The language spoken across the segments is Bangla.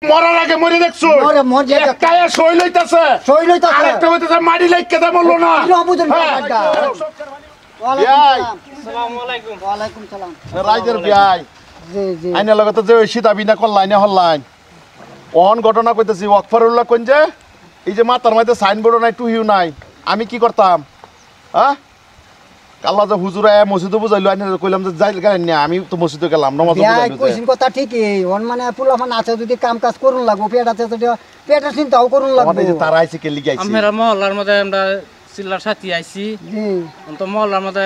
মরার আগে মরে দেখছো একটায় সই লইতাছে আরেকটা হইতাছে মাটি লাইকে দে বললো না রাইজের বিয়াই আইনা লগতে যে সীতা বিনা করলাইনে হল্লাইন অহন ঘটনা কইতেছি ওয়াকফারুল্লাহ কোন যে এই যে মাথার মধ্যে সাইনবোর্ড নাই টুহিও নাই আমি কি করতাম হ্যাঁ আল্লাহ যে হুজুরা মসজিদে বুঝাইলো আইনা কইলাম যে যাই গেলেন না আমি তো মসজিদে গেলাম নামাজ পড়লাম কইছিন কথা ঠিকই অন মানে পুলামান আছে যদি কাম কাজ করুন লাগবো পেট আছে তো পেটের চিন্তাও করুন লাগবো এই যে তারা আইছে কে লিগাইছে আমরা মহল্লার মধ্যে আমরা চিল্লার সাথী আইছি জি তো মহল্লার মধ্যে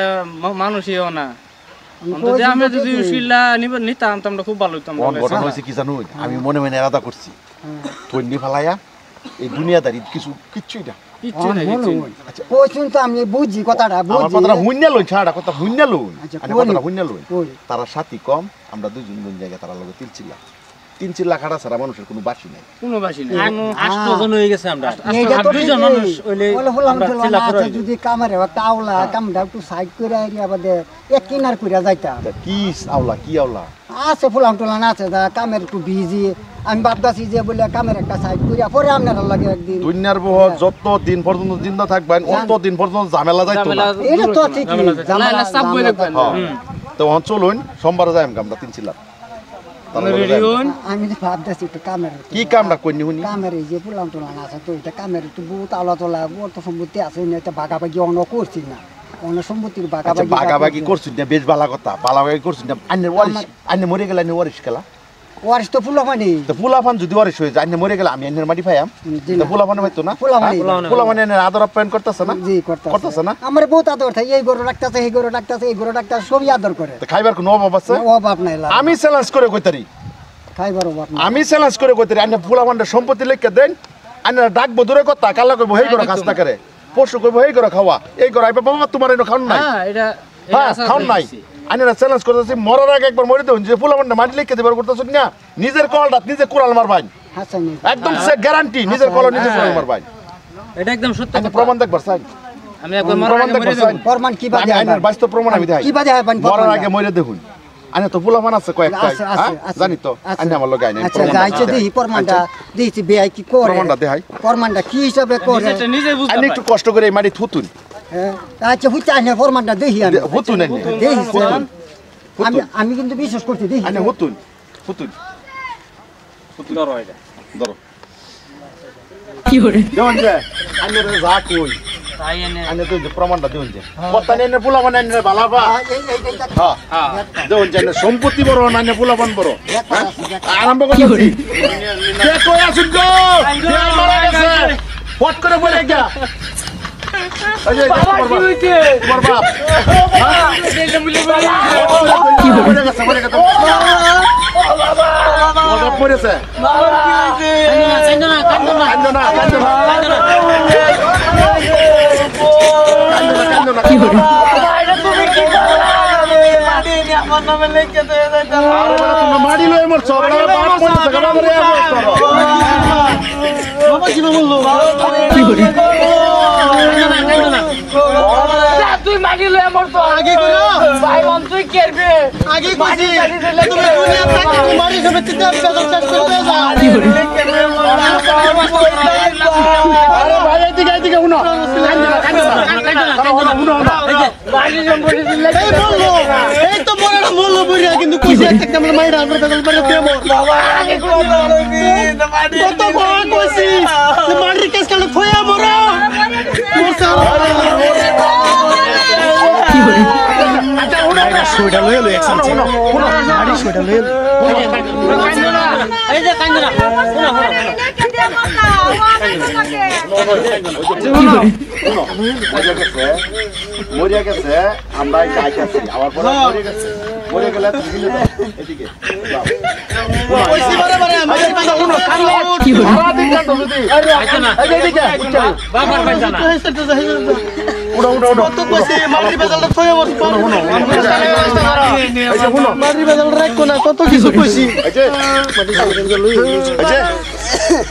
মানুষইও না যদি আমি যদি চিল্লা নিতাম তো আমরা খুব ভালো হইতাম ঘটনা হইছে কি জানো আমি মনে মনে এরাদা করছি তন্নি ফালায়া এই দুনিয়াদারি কিছুই না কইছুন তো আমি বুঝি কথাটা বুঝি আমার কথাটা হুইন্না লই ছাড়া কথা হুইন্না লই আমি কথাটা হুইন্না লই তারা সাথী কম আমরা দুইজন দুই জায়গা তারা লগে তিন চিল্লা খাড়া ছাড়া মানুষের কোনো বাসি নাই কোনো বাসি নাই 8 জন হয়ে গেছে আমরা 8 দুইজন মানুষ হইলে আমরা চিল্লা করে যদি কামারে একটা আওলা কামটা একটু সাইড করে আইয়া বাদে এক কিনার কইরা যাইতাম কি আওলা কি আওলা আছে ফুলাম টুলান আছে দা কামের একটু বিজি আমি ভাবতাছি যে বলে কামের একটা সাইড করিয়া পরে আপনারা লাগে একদিন দুনিয়ার বহ যত দিন পর্যন্ত জিন্দা থাকবেন অত দিন পর্যন্ত ঝামেলা যাইতো না এটা তো ঠিকই ঝামেলা সব বই রাখবেন তো অন চলুন সোমবারে যাইম আমরা তিন চিল্লা আমি ভাবতেছি একটু কামের কি কামটা কইনি হুনি কামের এই যে ফুলাম টুলান আছে তো এটা কামের একটু বহুত আলা তোলা বহুত সম্পত্তি আছে না এটা ভাগাভাগি অন্য করছি না অন্য সম্পত্তির ভাগাভাগি করছিস না বেশ ভালো কথা ভাগাভাগি করছিস না আন্নের ওয়ারিশ আন্নে মরে গেলে আন্নে ওয়ারিশ খেলা ওয়ারিশ তো ফুলাফানি তো ফুলাফান যদি ওয়ারিশ হয়ে যায় আন্নে মরে গেলে আমি আন্নের মাটি পাইয়াম তো ফুলাফান হইতো না ফুলাফানি আন্নের আদর আপ্যায়ন করতেছে না জি করতেছে না আমার বহুত আদর থাকে এই গরু রাখতেছে এই গরু রাখতেছে এই গরু রাখতেছে সবই আদর করে তো খাইবার কোনো অভাব আছে অভাব নাই আমি চ্যালেঞ্জ করে কইতারি খাইবার অভাব নাই আমি চ্যালেঞ্জ করে কইতারি আন্নে ফুলাফানের সম্পত্তি লিখে দেন আন্নের ডাকবো দূরে কথা কালা কইবো হেই করে কাজটা করে পরশু কইবো হেই করে খাওয়া এই করে আইবা বাবা তোমার এনো খাওন নাই হ্যাঁ এটা খাওন নাই আইনারা চ্যালেঞ্জ করতেছি মরার আগে একবার মরে দেন যে ফুলাফানটা মাটি লিখে দিবার করতেছ না নিজের কলটা নিজে কুড়াল মারবাই হাসান একদম সে গ্যারান্টি নিজের কল নিজে কুড়াল মারবাই এটা একদম সত্য আমি প্রমাণ দেখবার চাই আমি একবার মরার আগে মরে দেব প্রমাণ কি বাজে আইনের বাস্তব প্রমাণ আমি দেখাই কি বাজে হয় মরার আগে মরে দেখুন আইনে তো ফুলাফান আছে কয়েকটা জানি তো আইনে আমার লগে আইনে আচ্ছা যাইছে দেখি প্রমাণটা দিছি বেআই কি করে প্রমাণটা দেখাই প্রমাণটা কি হিসাবে করে এটা নিজে বুঝতে আইনে একটু কষ্ট করে এই মাটি থুতুন আচ্ছা হুইতা আইনে প্রমাণটা দেখি আমি হুতুন আইনে দেখি আমি কিন্তু বিশ্বাস করতে দেখি আইনে হুতুন হুতুন ধরো এটা ধরো কি করে দেওন যে আইনে যা কই তাই এনে আইনে তো প্রমাণটা দেওন যে কথা নেনে ফুলাফান আইনে বালাবা হ্যাঁ দেওন যে সম্পত্তি বড় না ফুলাফান বড় আরম্ভ করছি কে কই আসুন গো কে মারা গেছে ফট করে বলে গিয়া বাবা কি হইছে তোমার বাপ কি বলে গেছে বলে গেছে বাবা পড়েছে বাবা কি হইছে কান্দনা কি বলে এটা তুমি কি মাটি নি আমার নামে লিখে দে তুমি মাটি লই মরছ বাপ পড়েছে বাবা রে বাবা কি বললো কি বলে তুই মাটি লয়ে মরতো আগে কইলো ভাই মন তুই কেরবে আগে কইছি তুমি দুনিয়া থেকে মারি সবে চিন্তা বেদম শেষ করতে যা আরে ভাই এদিকে উনো বাড়ি সম্পত্তি দিলে এই বললো এই তো বড় বললো বুড়িয়া কিন্তু কইছে একটা আমরা মাইরা আমরা বেদম করে দেব বাবা আগে কইলো তো মাটি কত বড় কইছি যে মাটির কেস কালে থয়া মরো আচ্ছা উনো সোডা লইলো একসান ছিল উনো মাটি সোডা লইলো এই যে কান্দনা মরিয়া গেছে আমরা যাইতাছি আবার পরে মরে গেলে এদিকে কইছি বারে বারে আমি উনো কান্দনা কি বলি আচ্ছা না এদিকে বাবার পাইছা না উড়ো তো কইছি মাটি বেজালটা থয়ে বস উনো মাটি বেজাল রাখো না কত কিছু কইছি মাটি বেজাল লই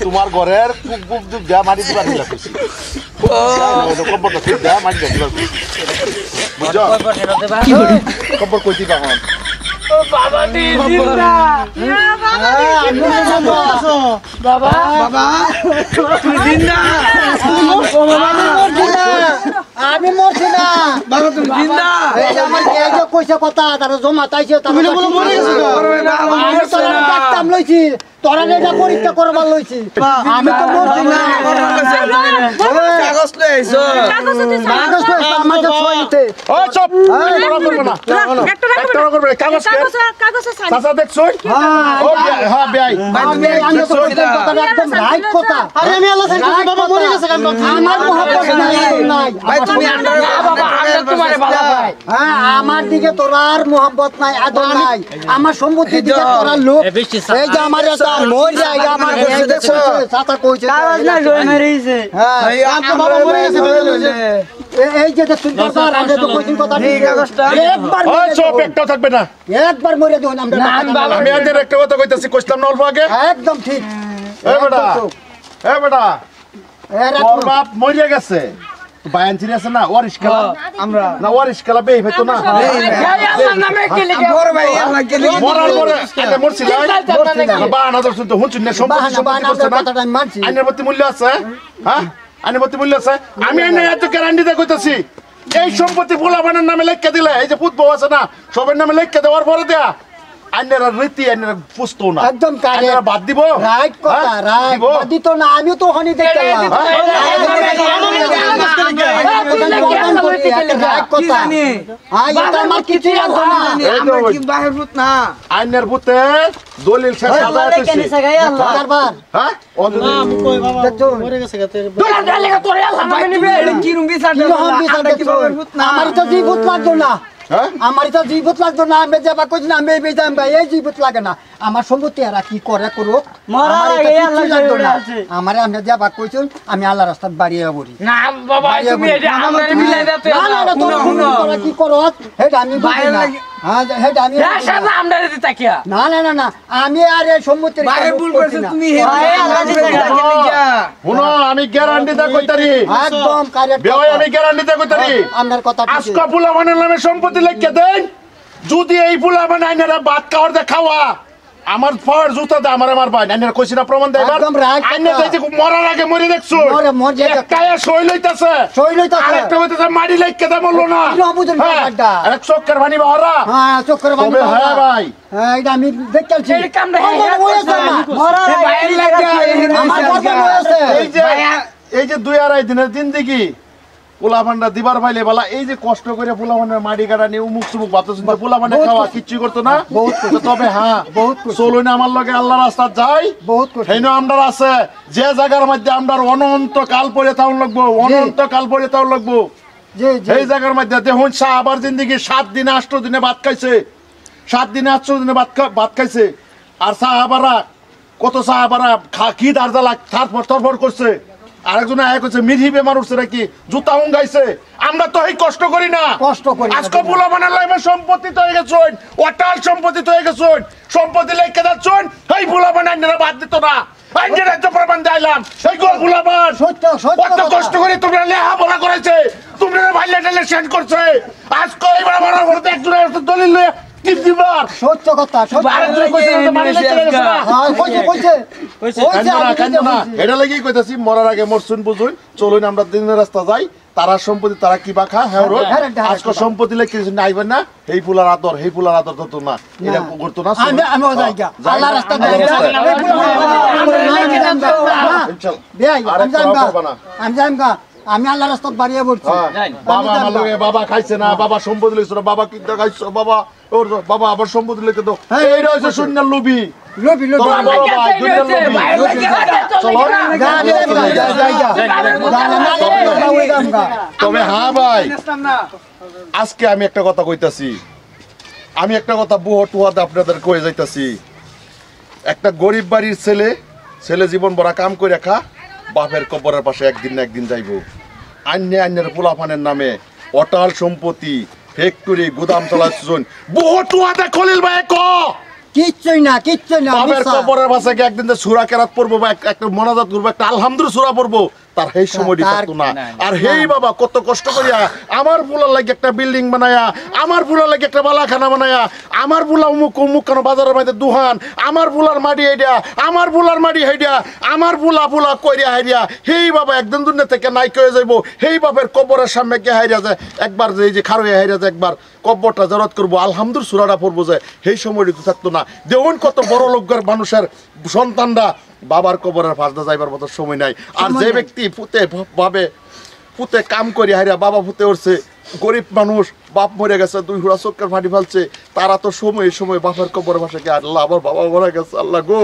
তোমার ঘরের কুক দুপ যা মাটি দিবা দিলা কইছি কবর তো যা মাটি দিবা বুঝছো কবর ঠেলা দেবা কবর কই দিবা হন আমি মরছি না বাবা তুমি জিন্দা এই যে আমার এই যে কইছে কথা তার জমা তাইছে তুমি বলে মরে গেছো আমি তো ডাক্তার লইছি তোরা এটা পরীক্ষা করবার লইছি আমি তো মরছি না কাগজ লইছো কাগজ লইছো আমাকে ছয়তে ও চুপ তোরা করবে না একটা করবে কাগজ চাচা দেখছো ও হ্যাঁ ভাই আমি তো কইছি কথা একদম রাইট কথা আরে আমি আল্লাহ সাইড বাবা মরে গেছে কেন আমার মোহাম্মত নাই ভাই তুমি বাবা আমি তোমারে ভালো ভাই হ্যাঁ আমার দিকে তোর আর মোহাম্মত নাই আদর নাই আমার সম্পত্তি দিকে তোরা লোক এই যে আমার এটা মরে যায় আমার দেখছো চাচা কইছে কাগজ না জয় মেরেছে হ্যাঁ আমার বাবা মরে গেছে এই যে তুমি কথা আগে তো কইছিস কথা ঠিক কাগজটা একবার ও চুপ একটা থাকবে না একবার মরে দেন আমরা আমি আদের একটা কথা কইতাছি কইলাম না অল্প আগে একদম ঠিক এ বেটা তোর বাপ মরে গেছে বায়ান ছিড়ে আছে না ওয়ারিশ খেলা আমরা না ওয়ারিশ খেলা বেই হইতো না আল্লাহর নামে কি লিখে বড় ভাই আল্লাহ কি লিখে মরার পরে আগে মরছিল বাহানা দর্শন তো হুঁচুন না সম্পত্তি করছে না কথাটা আমি মানছি আইনের প্রতি মূল্য আছে হ্যাঁ আইনের প্রতি মূল্য আছে আমি আইনে এত গ্যারান্টি দিয়ে কইতাছি এই সম্পত্তি ভোলাবানের নামে লেখা দিলে এই যে পুতবো আছে না সবার নামে লেখা দেওয়ার পরে দেয়া আইনের রীতি আইনের পুস্তও না একদম আইনের বাদ দিব রাইট কথা রাইট বাদ দিত না আমিও তো হনি দেখলাম রাইট কথা আই এটা আমার কিছু জানতো না আমরা কি বাহির ভূত না আইনের ভূতে দলিল শেষ সাজাইতেছি কারবার হ্যাঁ আমি কই বাবা মরে গেছে গাতে কি রুম বিচার আমরা কি বাহির ভূত না আমার তো জীবত লাগতো না হ্যাঁ আমার তো জীবত লাগতো না আমি যাবা কইছি না আমি বেজাম ভাই এই জীবত লাগে না আমার সম্পত্তি এরা কি করে করুক মরার আগে আল্লাহ লাগতো না আছে আমারে আমি যাবা কইছুন আমি আল্লাহ রাস্তায় বাড়িয়ে বলি না বাবা তুমি এটা আমরা মিলাই দাও না না না তোরা কি করস হেড আমি বুঝি না হ্যাঁ হেড আমি সাদা আমরা দিতে তাকিয়া না না না না আমি আর এই সম্পত্তির বাইরে ভুল করছ তুমি হে আল্লাহ দিতে তাকিয়া শুনো আমি গ্যারান্টি দা কইতারি একদম কারেক্ট বেওই আমি গ্যারান্টি দা কইতারি আপনার কথা ঠিক আজকা ফুলাবানের নামে সম্পত্তি লিখে দেন যদি এই ফুলাবান আইনারা ভাত খাওয়ার দে খাওয়া আমার ফর জুতা দে আমার ভাই আইনারা কইছি না প্রমাণ দেবার একদম রাইট আইনা যাইতে মরার আগে মরে দেখছো মরে যে কায়া সই লইতাছে সই লইতাছে। আরেকটা হইতাছে মাটি লিখে দে বললো না কি বুঝুন ব্যাপারটা? এক চক্কর ভানি বাহরা হ্যাঁ চক্কর বানি তবে হ্যাঁ ভাই হ্যাঁ এটা আমি দেখতেছি এই কামটা মরার বাইরে লাগা আমার কথা হয়েছে এই যে 2-2.5 দিনের জিন্দেগি পোলাপানরা দিবার ভাইলে বলা এই যে কষ্ট করে পোলাপানের মাটি কাটা নিয়ে উমুক সুমুক ভাবতেছেন যে পোলাপানে খাওয়া কিচ্ছু করতো না তবে হ্যাঁ চলুন আমার লগে আল্লাহ রাস্তা যাই বহুত কষ্ট। হেন আমরা আছে যে জায়গার মধ্যে আমরা অনন্ত কাল পরে থাউন লাগবো অনন্ত কাল পরে থাউন লাগবো জি জি এই জায়গার মধ্যে দেখুন সাহাবার জিন্দেগি 7 দিনে 8 দিনে ভাত খাইছে 7 দিনে 8 দিনে ভাত খাইছে আর সাহাবারা কত সাহাবারা কি দার্জালা থারফর করছে আরেকজন আয় করছে মিহি বেমার উঠছে নাকি জুতা উঙ্গাইছে আমরা তো এই কষ্ট করি না কষ্ট করি আজকে পোলাপানের লাইফে সম্পত্তি তো হয়ে গেছেন অটাল সম্পত্তি তো হয়ে গেছেন সম্পত্তি লেখকে যাচ্ছেন এই পোলাপান আইনেরা বাদ দিত না আইনেরা তো প্রমাণ দিলাম এই গো পোলাপান সত্য সত্য কত কষ্ট করে তোমরা লেহা বলা করেছে তোমরা ভাইলে টাইলে সেন্ড করছে আজকে এইবার আমার ঘরে একজনের দলিল লয়ে কি দিবার সত্য কথা সত্য আরেকজন কইছে তো মানে লেখকে গেছে না হ্যাঁ কইছে কইছে কান্দো না এটা লাগি কইতাছি মরার আগে মরছুন বুঝুন চলুন আমরা দিনের রাস্তা যাই তারা সম্পত্তি তারা কি বাখা হ্যাঁ রোড আজকে সম্পত্তি লেখে আইবেন না এই ফুলার আদর তো না এটা করতো না আমি জায়গা আল্লাহ রাস্তা আমি জানগা আমি আল্লাহ রাস্তা বাড়িয়ে বলছি বাবা আমার লগে বাবা খাইছে না বাবা সম্পত্তি লিখছো না বাবা কিনতে খাইছো বাবা ওর বাবা আবার সম্পত্তি লিখে তো এইটা হচ্ছে শূন্যের লুবি লোবি লোবি তোরা বড় ভাই দুইটা লুবি চলো তবে হ্যাঁ ভাই আজকে আমি একটা কথা কইতাছি আমি একটা কথা বুয়া টুয়াতে আপনাদের কয়ে যাইতাছি একটা গরিব বাড়ির ছেলে জীবন ভরা কাম করে খা বাপের কবরের পাশে একদিন না একদিন যাইব আন্যের পোলাপানের নামে অটাল সম্পত্তি ফ্যাক্টরি গুদাম চালাচ্ছেন বহু টুয়াতে খলিল ভাই ক কিচ্ছুই না কিচ্ছুই না বাপের কবরের পাশে একদিন সুরা কেরাত পড়বো বা একটা মনাজাত করবো একটা আলহামদুলিল্লাহ সুরা পড়বো তার সেই সময়টি থাকতো না। আর হেই বাবা কত কষ্ট করিয়া আমার ফুলার লাগে একটা বিল্ডিং বানায়া, আমার ফুলার লাগে একটা বালাখানা বানায়া, আমার ফুলা অমুক অমুক কেন বাজারের মধ্যে দুহান, আমার ফুলার মাটি হাইডিয়া, আমার ফুলার মাটি হাইডিয়া, আমার ফুলা ফুলা করিয়া হাইডিয়া হেই বাবা একদিন দুনিয়া থেকে নাই কয়ে যাইব। হেই বাপের কবরের সামনে কে হাইরিয়া যায়, একবার যে এই যে খারুয়া হাইরিয়া যায়, একবার কবরটা জরত করবো, আলহামদুল সুরাটা পড়বো যায়, সেই সময়টি থাকতো না। দেখুন কত বড় লোকের মানুষের সন্তানরা বাবার কবরের ফাঁসদা যাইবার মতো সময় নাই। আর যে ব্যক্তি পুঁতে কাম করি হাইরা বাবা পুঁতে উঠছে, গরিব মানুষ, বাপ মরে গেছে, 2 হুড়া চক্কর ফাটি ফেলছে, তারা তো সময় বাপের কবর ভাষা কে আল্লাহ আমার বাবা মরে গেছে, আল্লাহ গো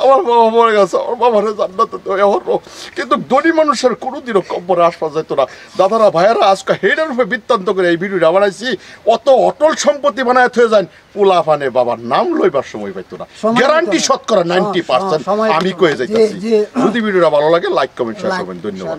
আমার বাবা মরে গেছে, আমার বাবার জান্নাতে দেওয়া। কিন্তু ধনী মানুষের কোনোদিনও কবরে আশপাশ যেত না। দাদারা ভাইয়েরা আজকে হেডের রূপে বৃত্তান্ত করে এই ভিডিওটা বানাইছি। অত অটল সম্পত্তি বানায় থয়ে যান, পোলা ফানে বাবার নাম লইবার সময় পাইতো না। গ্যারান্টি শতকরা 90% আমি কয়ে যাইতেছি। যদি ভিডিওটা ভালো লাগে লাইক কমেন্ট শেয়ার করবেন। ধন্যবাদ।